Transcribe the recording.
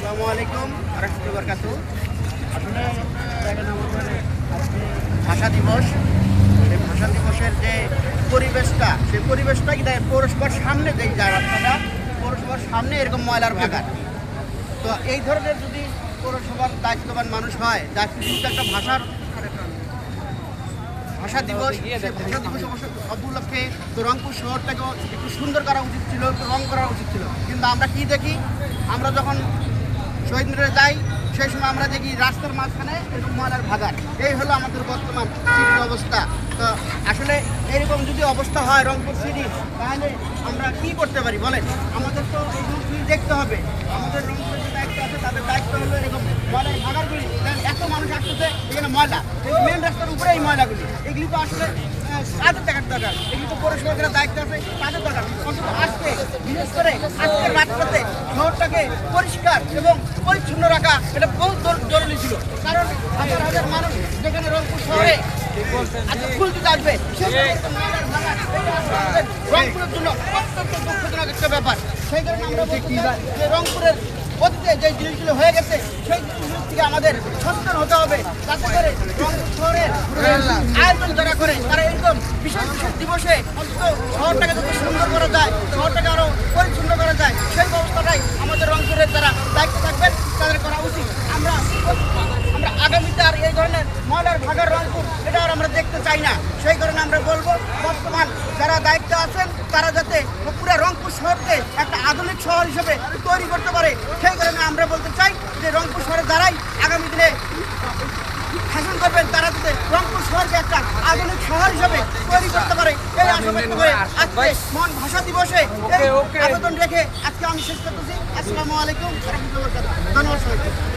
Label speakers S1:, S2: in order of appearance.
S1: আসসালামু আলাইকুম রাহমাতুল্লাহি ওয়া বারাকাতুহু। আসলে দেখেন আমাদের আজকে ভাষা দিবস। এই ভাষা দিবসের যে পরিবেশটা, সেই পরিবেশটা কি দেয় পৌরসভার সামনে যেই রাস্তাটা, পৌরসভার সামনে এরকম ময়লার ভাগার। তো এই ধরনের যদি পৌরসভার দায়িত্ববান মানুষ হয়, যার কিন্তু একটা ভাষা দিবস, সেই ভাষা দিবস অবশ্য উপলক্ষে তো রংপুর শহরটাকেও একটু সুন্দর করা উচিত ছিল, একটু রং করা উচিত ছিল। কিন্তু আমরা কি দেখি, আমরা যখন শহীদ মিনারে যাই সেই সময় আমরা দেখি রাস্তার মাঝখানে এরকম ময়লার ভাগার। এই হলো আমাদের বর্তমান সিটির অবস্থা। তো আসলে এরকম যদি অবস্থা হয় রংপুর সিটির, তাহলে আমরা কি করতে পারি বলেন? আমাদের তো এগুলো দেখতে হবে। আমাদের রংপুরের যে দায়িত্ব আছে তাদের দায়িত্ব হলো এরকম ময়লার ভাগারগুলি। এত মানুষ আসতেছে, এখানে ময়লা, মেন রাস্তার উপরে এই ময়লাগুলি, এগুলি তো আসলে তাদের দেখার দরকার। এগুলি তো পৌরসভার দায়িত্ব আছে, তাদের দরকার। অন্তত আজকে বিশেষ করে আজকের রাস্তাতে শহরটাকে পরিষ্কার এবং পরিচ্ছন্ন রাখা এটা বহুত জরুরি ছিল। কারণ হাজার হাজার মানুষ যেখানে রংপুর শহরে ফুল দিতে আসবে, রংপুরের জন্য অত্যন্ত দুঃখজনক একটা ব্যাপার। সেই কারণে আমরা বলছি যে রংপুরের অতীতে যে জিনিসগুলো হয়ে গেছে সেই জিনিসগুলো থেকে আমাদের সচেতন হতে হবে, যাতে করে রংপুর শহরের আয়োজন যারা করে তারা এরকম বিশেষ বিশেষ দিবসে অন্তত শহরটাকে যত সুন্দর করা যায়, শহরটাকে আরও পরিচ্ছন্ন করা যায়, সেই ব্যবস্থাটাই আমাদের রংপুরের যারা দায়িত্ব থাকবেন তাদের করা উচিত। আমরা আগামীতে আর এই ধরনের ময়লার ভাগার রংপুর এটা আর আমরা দেখতে চাই না। সেই কারণে আমরা বলবো বর্তমান যারা দায়িত্বে আছেন তারা যাতে পুরো রংপুর শহরকে একটা আধুনিক শহর হিসেবে তৈরি করতে পারে। সেই কারণে আমরা বলতে চাই যে রংপুর শহরে যারাই আগামী দিনে শাসন করবেন তারা যাতে রংপুর শহরকে একটা আধুনিক শহর হিসেবে তৈরি করতে পারে, এই আশা ব্যক্ত করে আজকে মহান ভাষা দিবসে আবেদন রেখে আজকে আমি শেষ করতেছি। আসসালামু আলাইকুম ওয়া রাহমাতুল্লাহি ওয়া বারাকাতুহু। ধন্যবাদ সবাইকে।